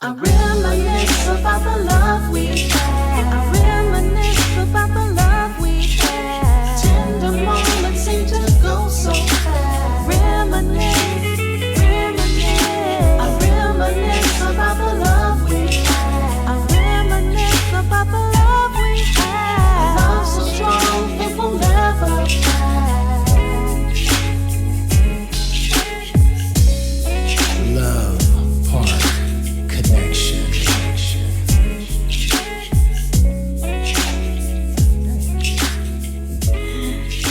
I reminisce about the love we had. I reminisce about the love we had. Tender moments seem to go so fast. Reminisce, reminisce. I reminisce about the love we had. I reminisce about the love we had. A love so strong it will never pass. Love Park Connection.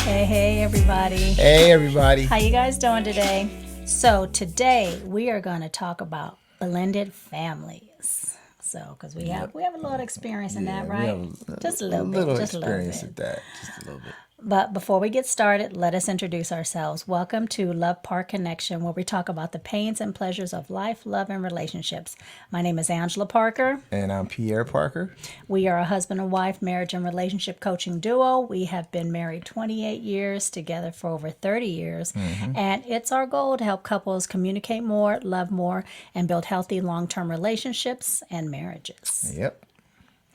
Hey everybody. Hey everybody. How you guys doing today? So today we are going to talk about blended families. So because we have a lot of experience in that, right? Just a little bit. Just a little experience bit. with that. Just a little bit. But before we get started, let us introduce ourselves. Welcome to Love Park Connection, where we talk about the pains and pleasures of life, love, and relationships. My name is Angela Parker. And I'm Pierre Parker. We are a husband and wife marriage and relationship coaching duo. We have been married 28 years, together for over 30 years. And it's our goal to help couples communicate more, love more, and build healthy long-term relationships and marriages. Yep.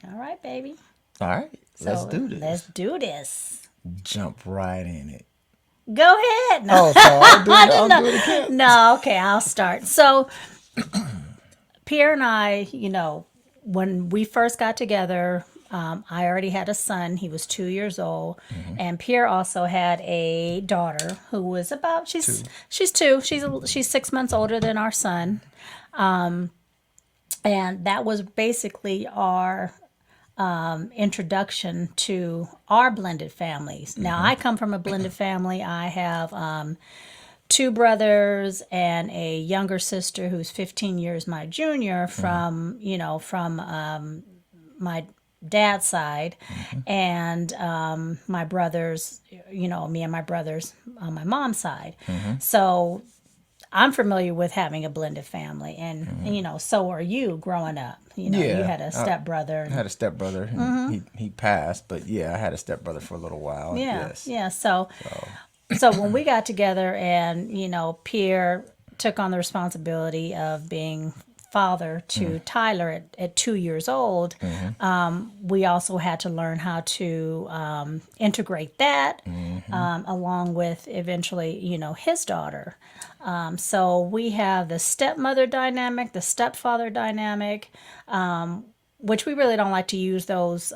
All right, baby. All right. Let's So do this. Let's do this. Jump right in it. Go ahead. No. Oh, so I'll do it again. No, okay, I'll start. So, Pierre and I, when we first got together, I already had a son. He was 2 years old, and Pierre also had a daughter who was about she's two. She's 6 months older than our son, and that was basically our introduction to our blended families. Now, I come from a blended family. I have two brothers and a younger sister who's 15 years my junior from my dad's side, and my brothers, me and my brothers on my mom's side. So I'm familiar with having a blended family, and so are you growing up. You had a stepbrother. I had a stepbrother. And he passed, but I had a stepbrother for a little while. Yeah, Yes. yeah. So when we got together, and Pierre took on the responsibility of being father to Tyler at 2 years old, we also had to learn how to integrate that along with eventually, his daughter. So we have the stepmother dynamic, the stepfather dynamic, which we really don't like to use those.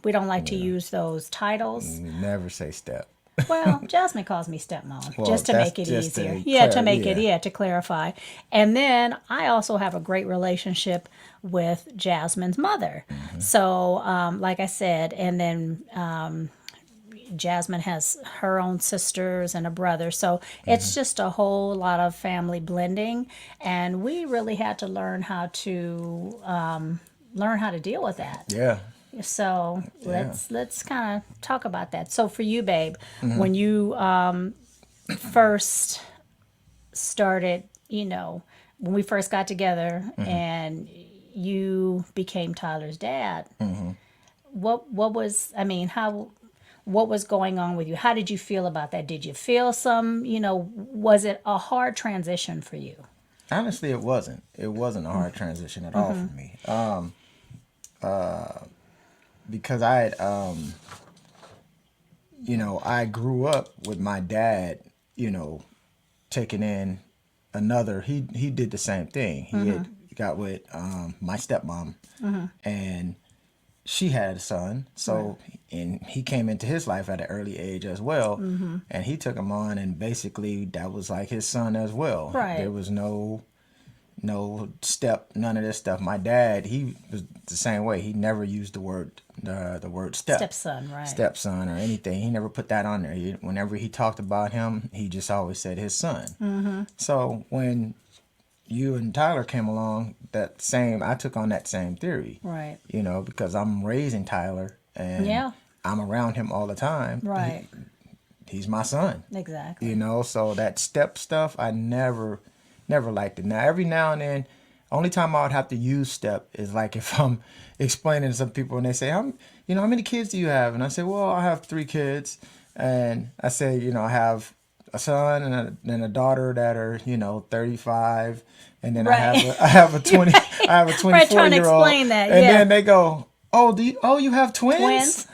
We don't like to use those titles. Never say step. Well, Jasmine calls me stepmom, Well, just to that's make it just to easier. clar- To clarify. And then I also have a great relationship with Jasmine's mother. So, like I said, and then Jasmine has her own sisters and a brother. So it's just a whole lot of family blending. And we really had to learn how to deal with that. Yeah. So let's kind of talk about that. So for you, babe, when you first started, when we first got together and you became Tyler's dad, what was going on with you? How did you feel about that? Did you feel was it a hard transition for you? Honestly, it wasn't. It wasn't a hard transition at all for me. Because I had, I grew up with my dad, taking in another. He did the same thing. He had got with my stepmom, and she had a son. So, and he came into his life at an early age as well, and he took him on, and basically that was like his son as well. Right. There was no step, none of this stuff. My dad, he was the same way. He never used the word Stepson, right? Stepson or anything. He never put that on there. Whenever he talked about him, he just always said his son. So when you and Tyler came along, I took on that same theory. Right. Because I'm raising Tyler and I'm around him all the time. Right. He's my son. Exactly. So that step stuff, I never liked it. Now, every now and then, only time I would have to use step is like if I'm explaining to some people and they say, how many kids do you have? And I say, well, I have 3 kids. And I say, I have a son and a daughter that are 35, and then Right. I have a 20 I I have a Right, trying to 24-year-old. explain that, And yeah. then they go, oh, you have twins? Twins?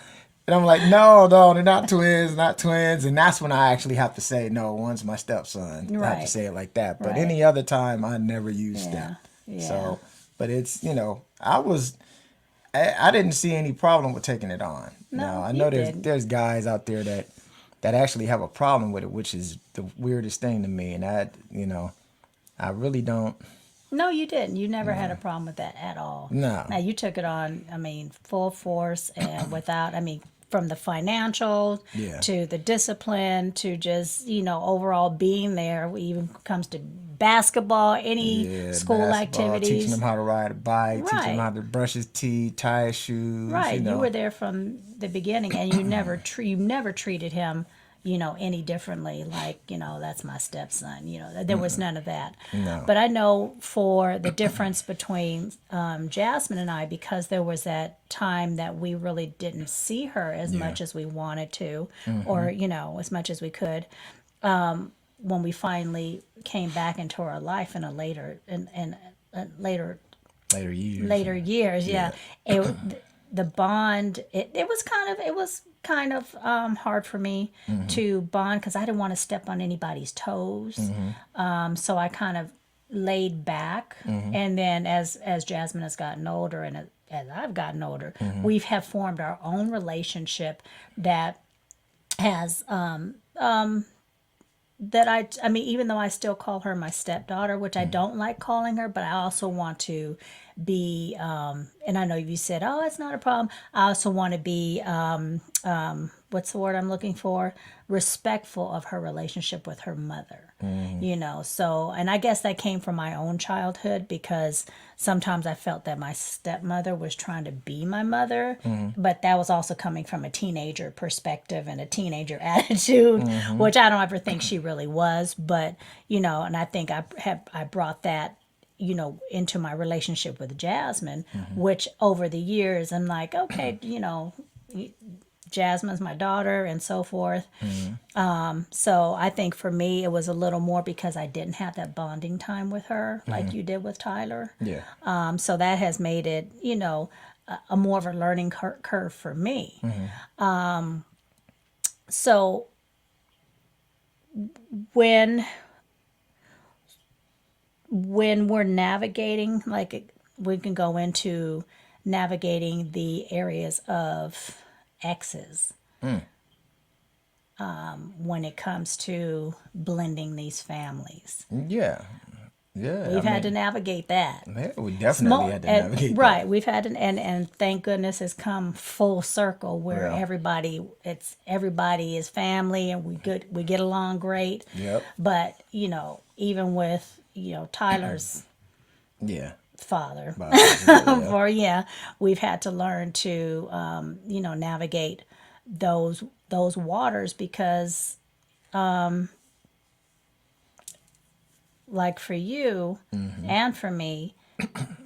And I'm like, no, they're not twins, not twins. And that's when I actually have to say, no, one's my stepson. I have to Right. say it like that. But Right. any other time, I never use Yeah. step. Yeah. So, but it's, I didn't see any problem with taking it on. No, I you know didn't. there's guys out there that actually have a problem with it, which is the weirdest thing to me. And I really don't. No, you didn't. You never had a problem with that at all. No. Now, you took it on, full force and without, from the financial Yeah. to the discipline to just, overall being there. We even comes to basketball, any school basketball, activities. teaching them how to ride a bike, teaching Right. them how to brush his teeth, tie his shoes. Right. You were there from the beginning, and you never treated him, any differently. Like, that's my stepson. There was none of that. No. But I know for the difference between Jasmine and I, because there was that time that we really didn't see her as much as we wanted to, or as much as we could. When we finally came back into our life in a later later years. yeah. The bond, it was kind of hard for me to bond because I didn't want to step on anybody's toes. So I kind of laid back, and then as Jasmine has gotten older and as I've gotten older, we have formed our own relationship that has even though I still call her my stepdaughter, which I don't like calling her, but I also want to be, and I know you said, oh, it's not a problem. I also want to be, what's the word I'm looking for? Respectful of her relationship with her mother. So, and I guess that came from my own childhood because sometimes I felt that my stepmother was trying to be my mother, but that was also coming from a teenager perspective and a teenager attitude, which I don't ever think she really was, but, and I think I brought that, into my relationship with Jasmine, which over the years, I'm like, okay, Jasmine's my daughter and so forth. So I think for me, it was a little more because I didn't have that bonding time with her like you did with Tyler. Yeah. So that has made it, a more of a learning curve for me. So when we're navigating, like we can go into navigating the areas of exes when it comes to blending these families. Yeah. Yeah. We've had to navigate that. Yeah, we definitely had to navigate that. Right. We've had to, and thank goodness it's come full circle where Yeah. everybody is family and we get along great. Yep. But, even with, Tyler's Yeah. father, Yeah. we've had to learn to, navigate those waters because, like for you and for me,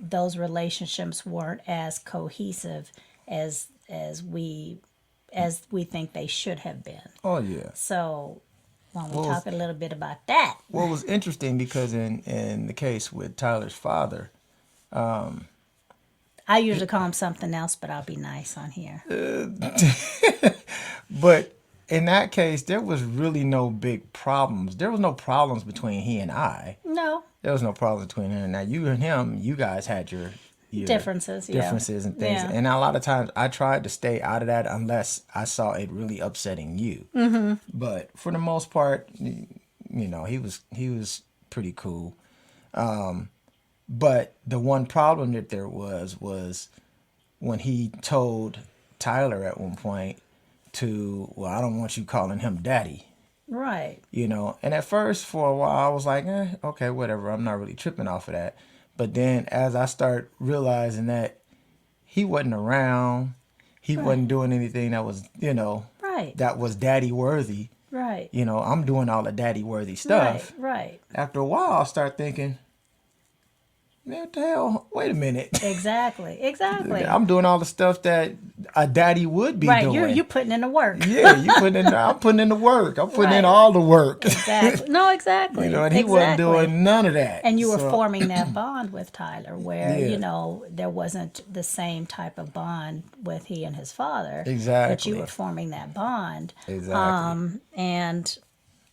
those relationships weren't as cohesive as we think they should have been. Oh yeah. So, why don't we talk a little bit about that? Well, it was interesting because in the case with Tyler's father, I usually call him something else, but I'll be nice on here. but in that case, there was really no big problems. There was no problems between he and I. No. There was no problems between him. Now, you and him, you guys had your Differences and things. Yeah. And a lot of times I tried to stay out of that unless I saw it really upsetting you. But for the most part, he was pretty cool. But the one problem that there was when he told Tyler at one point I don't want you calling him daddy. Right. And at first for a while I was like, okay, whatever. I'm not really tripping off of that. But then as I start realizing that he wasn't around, he wasn't doing anything that was, Right. that was daddy worthy. Right. I'm doing all the daddy worthy stuff. Right. After a while, I'll start thinking, man, what the hell? Wait a minute. Exactly. I'm doing all the stuff that a daddy would be Right, doing. you putting in the work. Yeah, I'm putting in the work. I'm putting in Right. all the work. Exactly. No, exactly. And he wasn't doing none of that. And you were So, forming that bond with Tyler where, Yeah. there wasn't the same type of bond with he and his father. But Exactly. you were forming that bond. Exactly. And,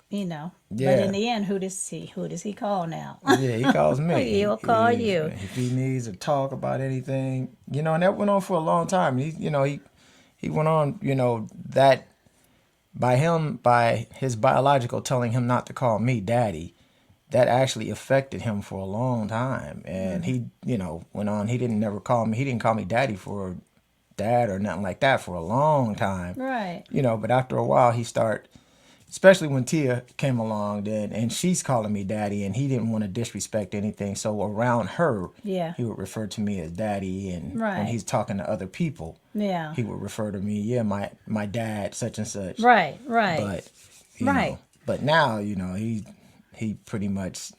but Yeah. in the end, who does he call now? Yeah, he calls me. He'll call you. If he needs to talk about anything, and that went on for a long time. He went on, that by his biological telling him not to call me daddy, that actually affected him for a long time. And he, went on. He didn't never call me. He didn't call me daddy for dad or nothing like that for a long time. Right. But after a while, he started. Especially when Tia came along, then, and she's calling me daddy, and he didn't want to disrespect anything. So around her, Yeah. he would refer to me as daddy, and Right. when he's talking to other people, Yeah. he would refer to me, my dad, such and such. Right, right. But you Right. know, but now, he pretty much,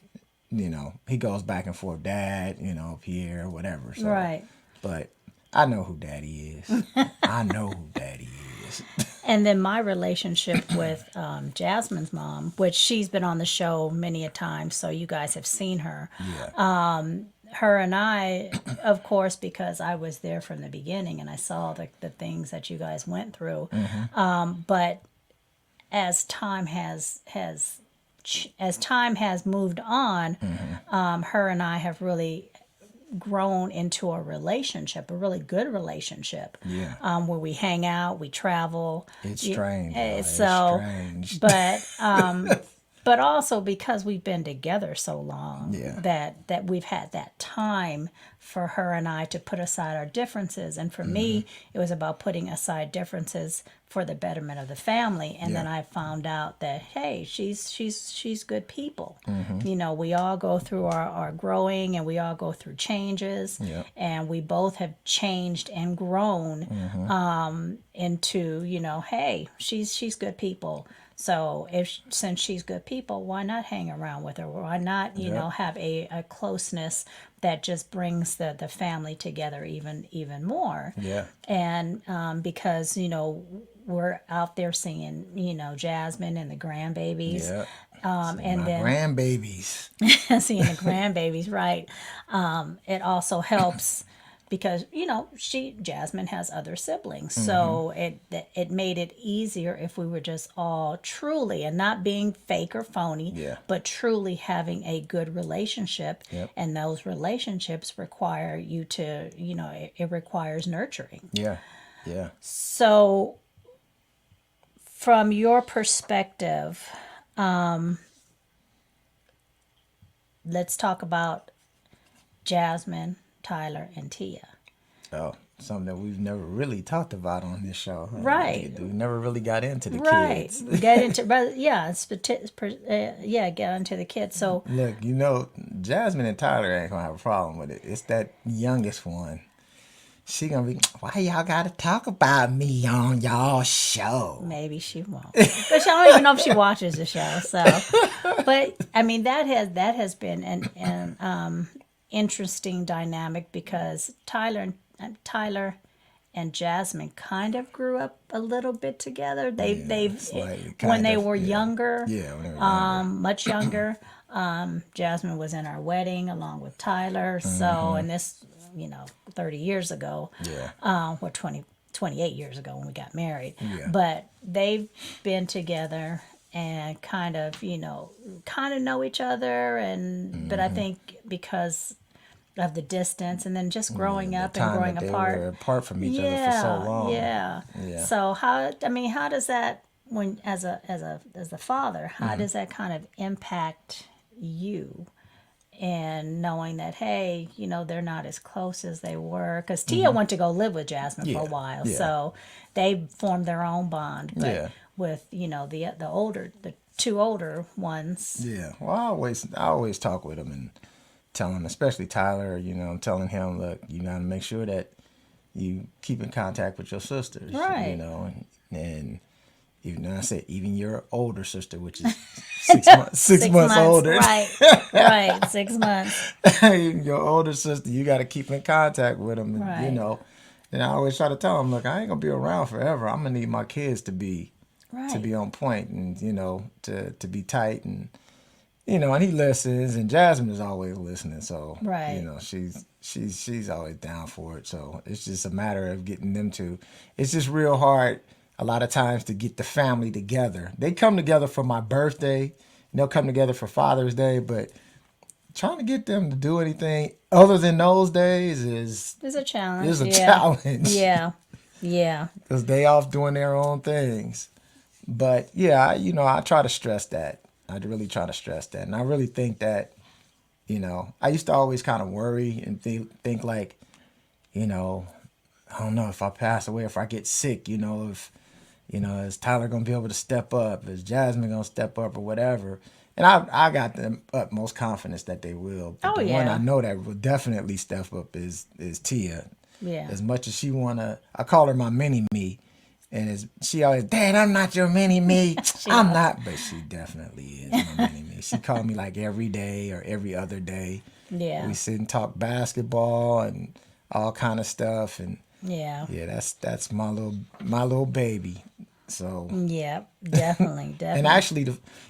he goes back and forth, dad, Pierre, whatever. So, Right. But I know who daddy is. I know who daddy is. And then my relationship with Jasmine's mom, which she's been on the show many a time, so you guys have seen her. Yeah. Her and I, of course, because I was there from the beginning and I saw the things that you guys went through. But as time has moved on, her and I have really grown into a relationship, a really good relationship. Yeah. Where we hang out, we travel. It's strange. It's So, strange. but also because we've been together so long, Yeah. that we've had that time for her and I to put aside our differences. And for me, it was about putting aside differences for the betterment of the family. And then Yeah. I found out that, hey, she's good people. We all go through our growing, and we all go through changes. Yeah. And we both have changed and grown into, hey, she's good people. So since she's good people, why not hang around with her? Why not, have a closeness that just brings the family together even more? Yeah. And because, we're out there seeing, Jasmine and the grandbabies. Yeah. And My then grandbabies. seeing the grandbabies, right? It also helps because Jasmine has other siblings, so it made it easier if we were just all truly, and not being fake or phony, Yeah. but truly having a good relationship. Yep. And those relationships require you to, it requires nurturing. Yeah. Yeah. So, from your perspective, let's talk about Jasmine, Tyler, and Tia. Oh, something that we've never really talked about on this show. Huh? Right. We never really got into the Right. kids. Get into get into the kids. So Look, Jasmine and Tyler ain't gonna have a problem with it. It's that youngest one. She gonna be, why y'all gotta talk about me on y'all show? maybe she won't, but I don't even know if she watches the show. So, but I mean that has been an interesting dynamic because Tyler and Jasmine kind of grew up a little bit together. Slightly, When they kind of, were yeah. younger, Yeah, when they were younger. much younger. Jasmine was in our wedding along with Tyler. So, and this, 30 years ago, Yeah. or 28 years ago when we got married. Yeah. But they've been together and kind of know each other. And, but I think because of the distance and then just growing up and Time growing that they apart. were apart from each other for so long. Yeah. Yeah. So how does that, when as a father, how does that kind of impact you, and knowing that, hey, they're not as close as they were, because Tia went to go live with Jasmine for a Yeah, while, yeah. so they formed their own bond. But Yeah. with the two older ones, Yeah. Well, I always talk with him and tell him, especially Tyler, telling him, look, you got to make sure that you keep in contact with your sisters, Right. and even I said, even your older sister, which is 6 months older. right, 6 months. Your older sister, you got to keep in contact with them, Right. And I always try to tell him, look, I ain't gonna be around forever. I'm gonna need my kids to be Right. on point, and to be tight, and and he listens, and Jasmine is always listening. So Right. she's always down for it. So it's just a matter of getting them to. It's just real hard a lot of times to get the family together. They come together for my birthday, and they'll come together for Father's Day, but trying to get them to do anything other than those days It's a challenge. is a Yeah. challenge. Yeah. Yeah. Because they off doing their own things. But yeah, I try to stress that. I really try to stress that. And I really think that, I used to always kind of worry and think like, I don't know if I pass away, if I get sick, if, is Tyler going to be able to step up? Is Jasmine going to step up or whatever? And I got the utmost confidence that they will. But Oh, the one yeah. I know that will definitely step up is Tia. Yeah. As much as she I call her my mini me. And she always, Dad, I'm not your mini me. I'm not, but she definitely is my mini me. She called me like every day or every other day. Yeah. We sit and talk basketball and all kind of stuff. And Yeah. yeah, that's my little baby. So Yeah. Definitely. Definitely. and actually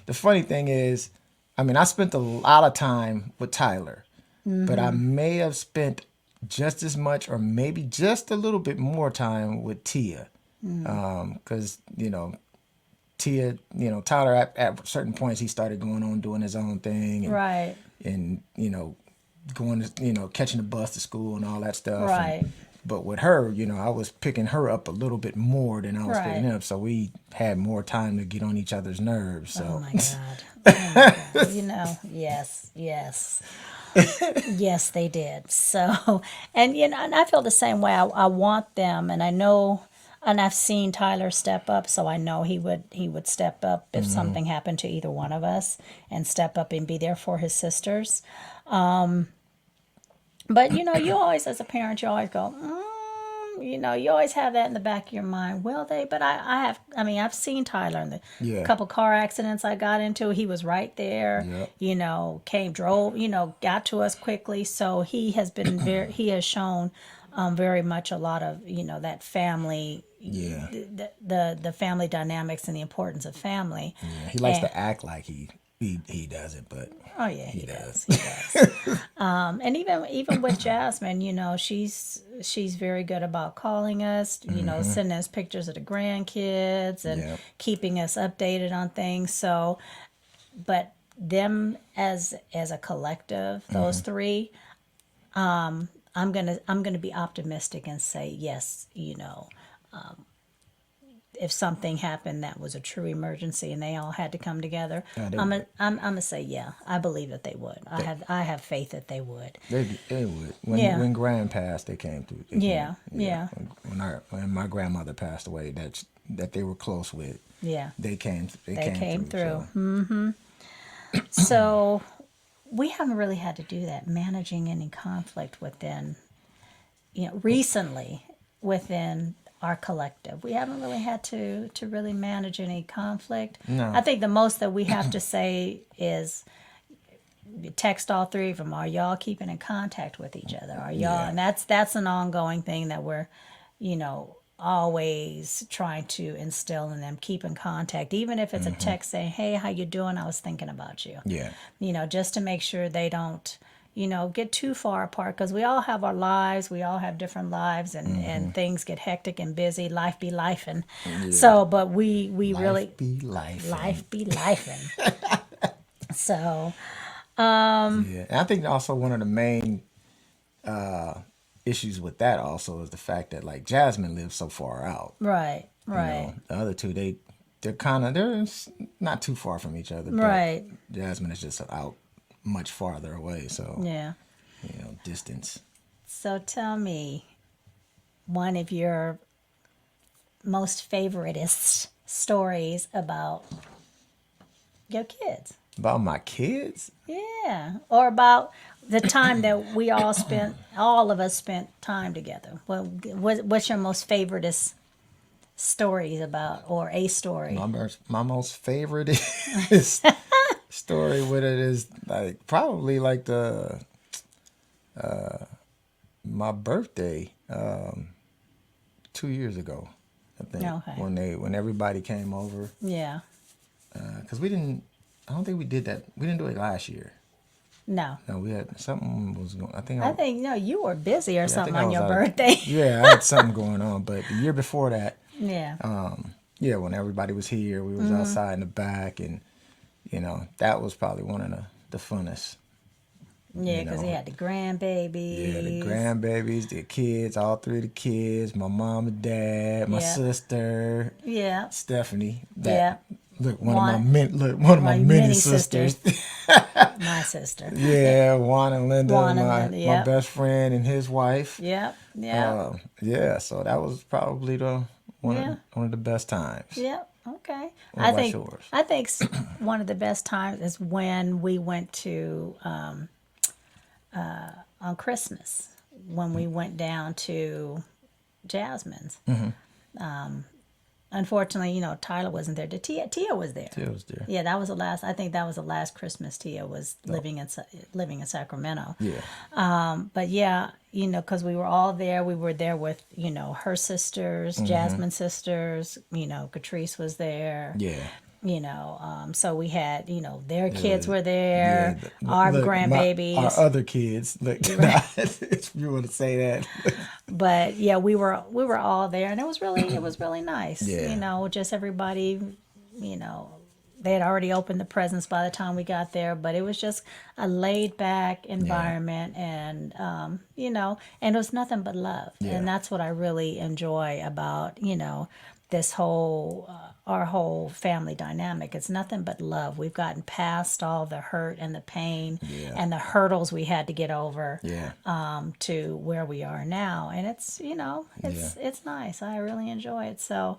the funny thing is, I spent a lot of time with Tyler, but I may have spent just as much or maybe just a little bit more time with Tia. Because Tia, Tyler at certain points he started going on doing his own thing, and, Right. and going to catching the bus to school and all that stuff. Right. But with her, I was picking her up a little bit more than I was Right. picking up, so we had more time to get on each other's nerves. So Oh my God. Oh my God. Yes, yes. Yes, they did. So, and and I feel the same way. I want them, and I know, and I've seen Tyler step up, so I know he would step up if something happened to either one of us, and step up and be there for his sisters. But you always, as a parent, you always go, you always have that in the back of your mind. Will they? But I've seen Tyler in the Yeah. couple car accidents I got into. He was right there. Yep. Drove, got to us quickly. So he has been he has shown very much a lot of, that family, Yeah. the family dynamics and the importance of family. Yeah, he likes And- to act like he doesn't, but Oh yeah, he does. does. He does. And even with Jasmine, she's very good about calling us, sending us pictures of the grandkids and Yep. keeping us updated on things. So, but them as a collective, those three, I'm gonna be optimistic and say yes. If something happened that was a true emergency and they all had to come together, Yeah, they I'm would. gonna say yeah. I believe that they would. I have faith that they would. They would. When Grand passed, they came through. Yeah, yeah. When my grandmother passed away, that they were close with. Yeah, They came. They came through. So. So we haven't really had to do that, managing any conflict within, recently within our collective. We haven't really had to really manage any conflict. No. I think the most that we have to say is text all three of them. Are y'all keeping in contact with each other? Are y'all? Yeah. And that's an ongoing thing that we're, always trying to instill in them. Keep in contact, even if it's a text saying, "Hey, how you doing? I was thinking about you." Yeah. Just to make sure they don't, get too far apart, because we all have our lives. We all have different lives, and things get hectic and busy. Life be life, and so, but we really be life. life be life, so. Yeah, and I think also one of the main issues with that also is the fact that like Jasmine lives so far out. Right. The other two, they're not too far from each other. But Right. Jasmine is just out much farther away. So Yeah. distance. So tell me one of your most favoritist stories about your kids. About my kids? Yeah. Or about the time that all of us spent time together. What's your most favoritist stories about, or a story? My most favorite is story with it is like probably like the my birthday. 2 years ago, I think. Okay. When everybody came over, Yeah. because I don't think we did that. We didn't do it last year. No. No, we had something was going. I think. I think no, you were busy or I something think I on was your out of- birthday. Yeah, I had something going on. But the year before that, Yeah. yeah, when everybody was here, we was outside in the back, and that was probably one of the funnest. Yeah, because he had the grandbabies. Yeah, the grandbabies, the kids, all three of the kids, my mom and dad, my Yeah. sister, Yeah. Stephanie. Yeah. Look, One- one of my many sisters. My sister. Yeah, Juan and Linda, Juan and my Linda, yep. best friend and his wife. Yep. Yeah. Yeah, so that was probably one of the best times. Yep. Okay. What about yours? I think one of the best times is when we went to on Christmas when we went down to Jasmine's. Unfortunately, Tyler wasn't there. Tia was there. Tia was there. Yeah, that was the last. I think that was the last Christmas Tia was living in Sacramento. Yeah. But yeah, because we were all there. We were there with her sisters, Jasmine's sisters. Katrece was there. Yeah. So we had their kids were there. Our grandbabies. Our other kids. Look, if you want to say that. But yeah, we were all there, and it was really nice. Yeah. Just everybody. They had already opened the presents by the time we got there, but it was just a laid back environment, and and it was nothing but love, and that's what I really enjoy about this whole our whole family dynamic. It's nothing but love. We've gotten past all the hurt and the pain and the hurdles we had to get over to where we are now, and it's it's nice. I really enjoy it. So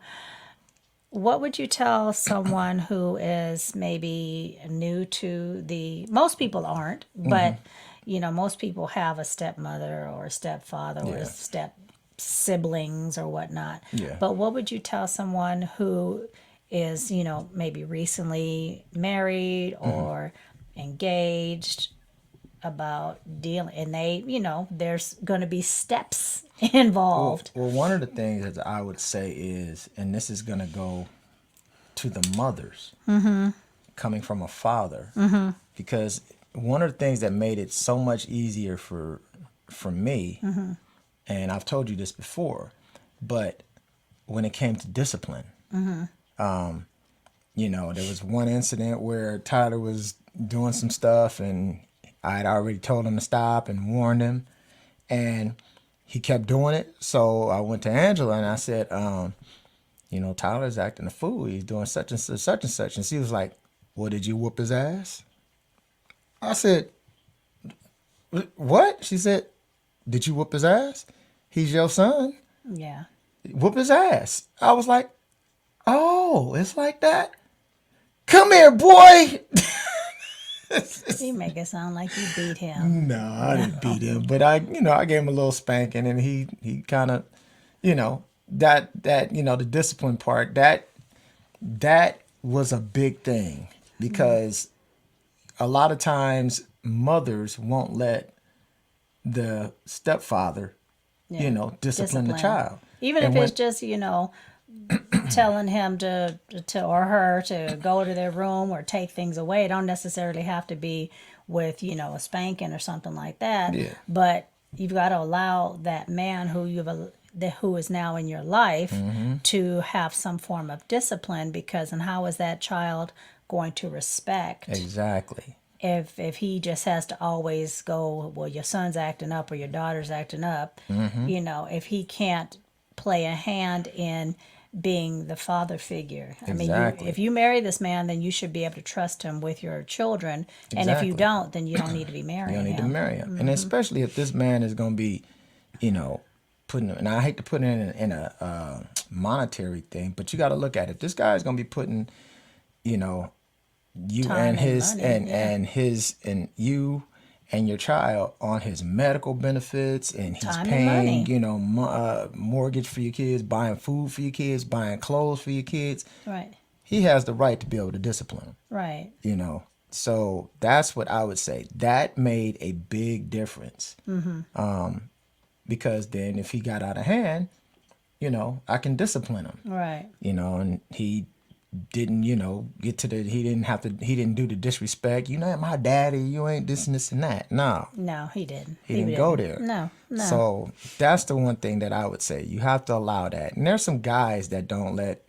what would you tell someone who is maybe new to most people aren't, but most people have a stepmother or a stepfather or a step siblings or whatnot. Yeah. But what would you tell someone who is, maybe recently married or engaged about dealing, and they, there's going to be steps involved. Well, one of the things that I would say is, and this is going to go to the mothers coming from a father, because one of the things that made it so much easier for me, and I've told you this before, but when it came to discipline, there was one incident where Tyler was doing some stuff, and I had already told him to stop and warned him, and he kept doing it. So I went to Angela and I said, Tyler's acting a fool. He's doing such and such, such and such. And she was like, well, did you whoop his ass? I said, what? She said, did you whoop his ass? He's your son. Yeah. Whoop his ass. I was like, oh, it's like that? Come here, boy. You make it sound like you beat him. No, I didn't beat him, but I gave him a little spanking, and he kind of, that the discipline part, that was a big thing, because a lot of times mothers won't let the stepfather, discipline the child. Even And if when- it's just, telling him to or her to go to their room or take things away. It don't necessarily have to be with, a spanking or something like that. Yeah. But you've got to allow that man who who is now in your life to have some form of discipline, because and how is that child going to respect Exactly. if he just has to always go, well, your son's acting up or your daughter's acting up, if he can't play a hand in being the father figure. I mean, Exactly. if you marry this man, then you should be able to trust him with your children. And if you Exactly. don't, then you don't need to be marrying You don't need to him. marry him. And especially if this man is going to be, putting, and I hate to put it in a monetary thing, but you got to look at it. This guy is going to be putting, you Time and his money, and you and your child on his medical benefits, and he's Time and paying, money. mortgage for your kids, buying food for your kids, buying clothes for your kids. Right, He has the right to be able to discipline right. them, So that's what I would say. That made a big difference. Because then if he got out of hand, I can discipline him. Right. And he didn't, get to he didn't do the disrespect. You know, my daddy, you ain't this and this and that. No. No, he didn't. He didn't go there. No. So that's the one thing that I would say. You have to allow that. And there's some guys that don't let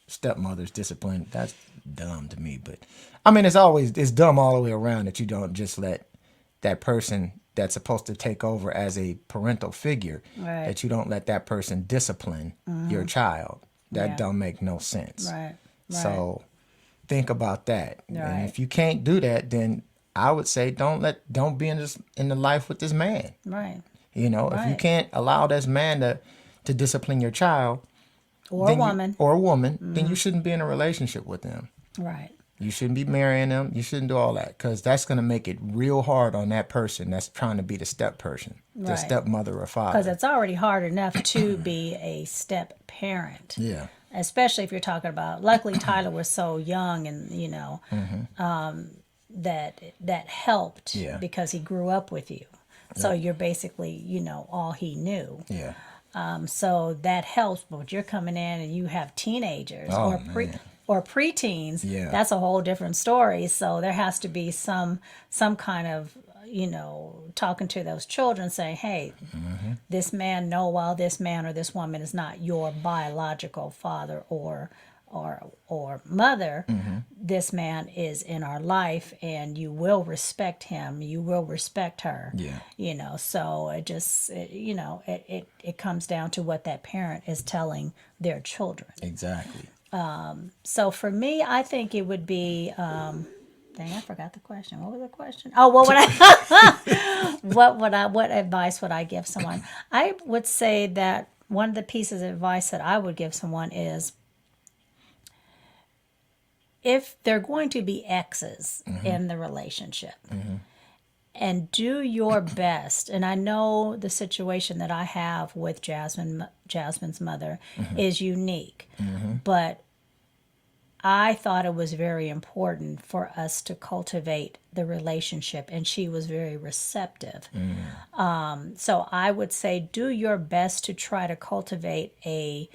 stepmothers discipline. That's dumb to me. But I mean, it's dumb all the way around that you don't just let that person that's supposed to take over as a parental figure, Right. that you don't let that person discipline your child. That Yeah. don't make no sense. Right. So think about that. Right. And if you can't do that, then I would say don't be in the life with this man. Right. If you Right. can't allow this man to discipline your child Or a then woman. or a woman, then you shouldn't be in a relationship with them. Right. You shouldn't be marrying them. You shouldn't do all that, because that's going to make it real hard on that person that's trying to be the step person, the Right. stepmother or father. Because it's already hard enough to be a step parent. Yeah. Especially if you're talking about, luckily Tyler was so young and, that helped Yeah. because he grew up with you. So you're basically, all he knew. Yeah. So that helps, but you're coming in and you have teenagers Oh, or preteens. Yeah. That's a whole different story. So there has to be some kind of talking to those children, saying, "Hey, this man, while this man or this woman is not your biological father or mother, this man is in our life, and you will respect him. You will respect her." Yeah. So it just it comes down to what that parent is telling their children. Exactly. So for me, I think it would be dang, I forgot the question. What was the question? Oh, what would I what advice would I give someone? I would say that one of the pieces of advice that I would give someone is, if they're going to be exes in the relationship, and do your best. And I know the situation that I have with Jasmine's mother is unique, but I thought it was very important for us to cultivate the relationship, and she was very receptive. So I would say do your best to try to cultivate a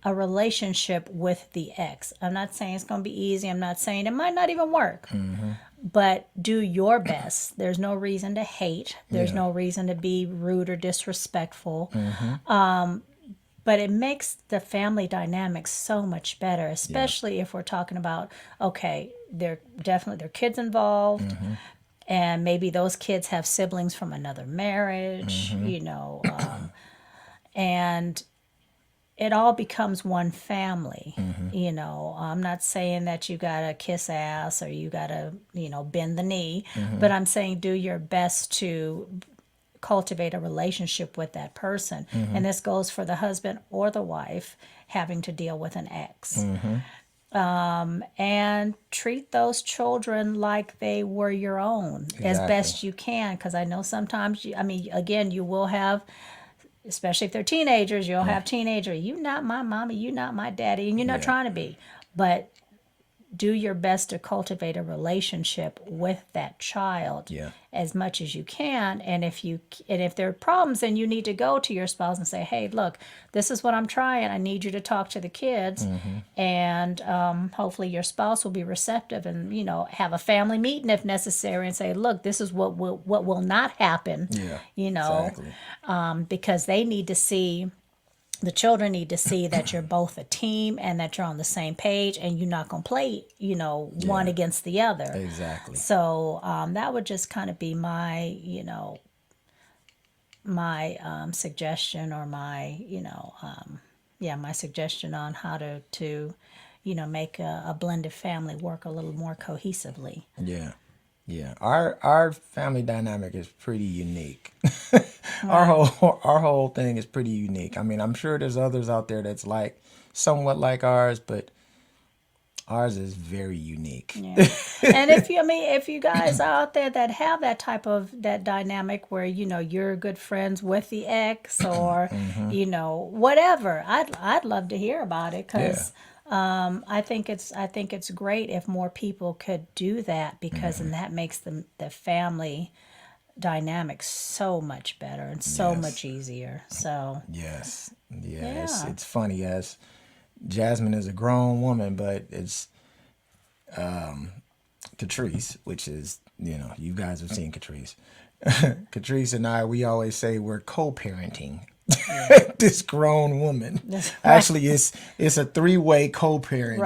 relationship with the ex. I'm not saying it's going to be easy. I'm not saying it might not even work. But do your best. There's no reason to hate. There's no reason to be rude or disrespectful. But it makes the family dynamics so much better, especially if we're talking about, okay, there are kids involved, and maybe those kids have siblings from another marriage, and it all becomes one family. I'm not saying that you gotta kiss ass or you gotta, bend the knee, but I'm saying do your best to cultivate a relationship with that person. And this goes for the husband or the wife having to deal with an ex. And treat those children like they were your own as best you can, because I know sometimes, you will have, especially if they're teenagers, you'll have teenager, you not my mommy, you not my daddy, and you're not trying to be. But do your best to cultivate a relationship with that child as much as you can. And if there are problems, then you need to go to your spouse and say, "Hey, look, this is what I'm trying. I need you to talk to the kids." And hopefully your spouse will be receptive and, have a family meeting if necessary and say, "Look, this is what will not happen." Exactly. Because they need to see, the children need to see that you're both a team and that you're on the same page, and you're not going to play, one against the other. Exactly. So that would just kind of be my, my suggestion, or my, my suggestion on how to make a blended family work a little more cohesively. Yeah. Yeah. Our family dynamic is pretty unique. Our whole thing is pretty unique. I mean, I'm sure there's others out there that's somewhat like ours, but ours is very unique. Yeah. And if you guys are out there that have that type of that dynamic where you're good friends with the ex, or whatever, I'd love to hear about it, because I think it's great if more people could do that, because then that makes the family dynamic so much better and so Yes. much easier. So Yes. Yeah. Yeah. It's funny as Jasmine is a grown woman, but it's Katrece, which is, you guys have seen Katrece. Katrece and I, we always say we're co-parenting this grown woman. That's right. Actually, it's a 3-way co-parenting,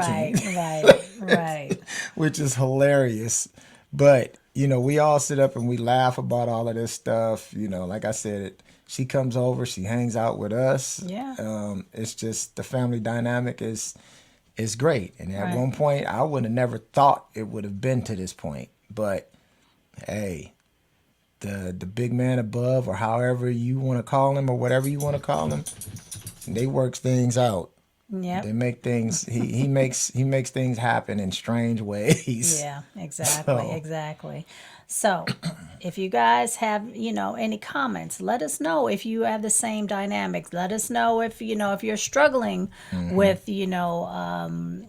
right. which is hilarious. But, we all sit up and we laugh about all of this stuff. Like I said, she comes over, she hangs out with us. Yeah. It's just the family dynamic is great. And at Right. one point, I would have never thought it would have been to this point. But, hey, the big man above, or however you want to call him, or whatever you want to call him, they work things out. Yep. They make things. He makes things happen in strange ways. Yeah, exactly. So, if you guys have, any comments, let us know if you have the same dynamics. Let us know if you're struggling with, the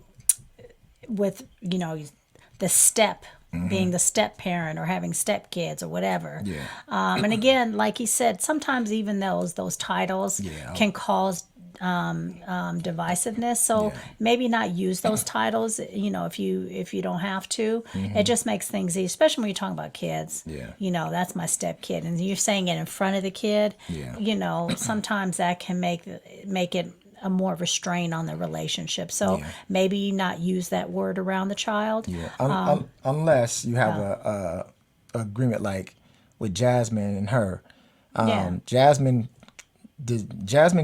step, being the step parent or having step kids or whatever. Yeah. And again, like he said, sometimes even those titles can cause divisiveness. So maybe not use those titles, if you don't have to. It just makes things easy, especially when you're talking about kids. Yeah. That's my step kid, and you're saying it in front of the kid. Yeah. Sometimes that can make it a more of a strain on the relationship. So maybe not use that word around the child. Yeah. Unless you have a agreement like with Jasmine and her. Jasmine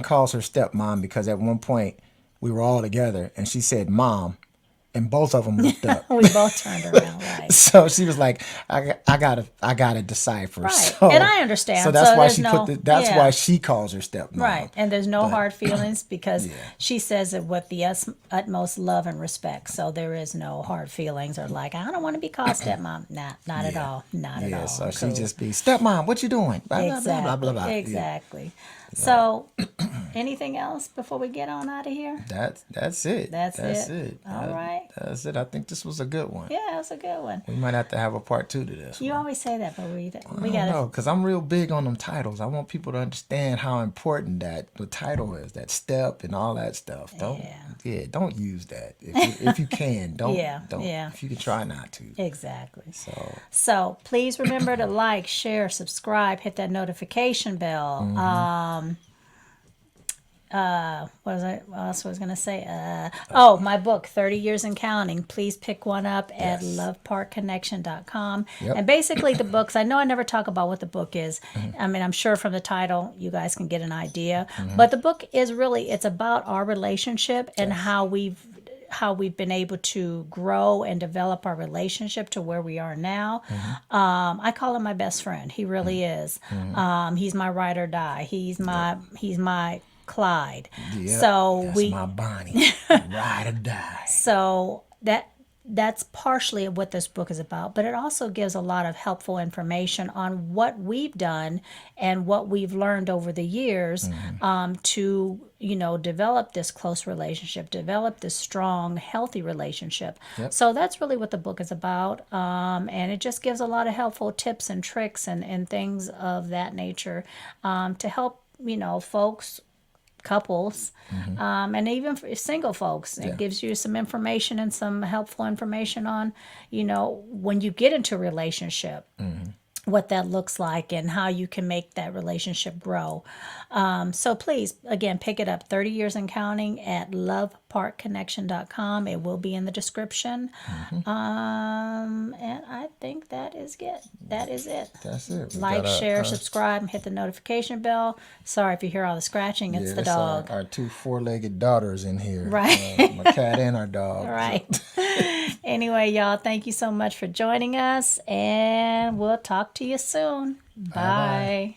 calls her stepmom because at one point we were all together and she said mom, and both of them looked up. We both turned around, right? So she was like, I gotta decipher. Right. So, And I understand. So that's why there's she no- that's yeah. why she calls her stepmom. Right. And there's no hard feelings because Yeah. she says it with the utmost love and respect. So there is no hard feelings or like, I don't want to be called stepmom. Not at all. Not at all. So I'm she cool. just be stepmom. What you doing? Blah, blah, Exactly. blah, blah, blah, blah. Yeah. Exactly. So, anything else before we get on out of here? That's it. That's it. All right. That's it. I think this was a good one. Yeah, that's a good one. We might have to have a part 2 to this. You always say that, but we I got don't to. know, because I'm real big on them titles. I want people to understand how important that the title is, that step and all that stuff. Don't use that if you can. Don't. If you can try not to. Exactly. So please remember to like, share, subscribe, hit that notification bell. What else was I going to say? My book, 30 Years and Counting. Please pick one up at loveparkconnection.com. Yep. And basically the books, I know I never talk about what the book is. I mean, I'm sure from the title you guys can get an idea. But the book is really, it's about our relationship and how we've been able to grow and develop our relationship to where we are now. I call him my best friend. He really is. He's my ride or die. He's my Clyde. yeah, So that's my Bonnie. Ride or die. So that's partially what this book is about, but it also gives a lot of helpful information on what we've done and what we've learned over the years to develop this close relationship, develop this strong, healthy relationship. Yep. So that's really what the book is about, and it just gives a lot of helpful tips and tricks and things of that nature to help folks, couples, and even for single folks. It gives you some information and some helpful information on, when you get into a relationship, what that looks like and how you can make that relationship grow. So please, again, pick it up, 30 Years and Counting at loveparkconnection.com. It will be in the description. And I think that is it. That's it. We Like, got share, subscribe, and hit the notification bell. Sorry if you hear all the scratching. It's the dog. Our 2 4-legged daughters in here. Right. My cat and our dog. Right. Anyway, y'all, thank you so much for joining us, and we'll talk to you soon. Bye. Bye-bye.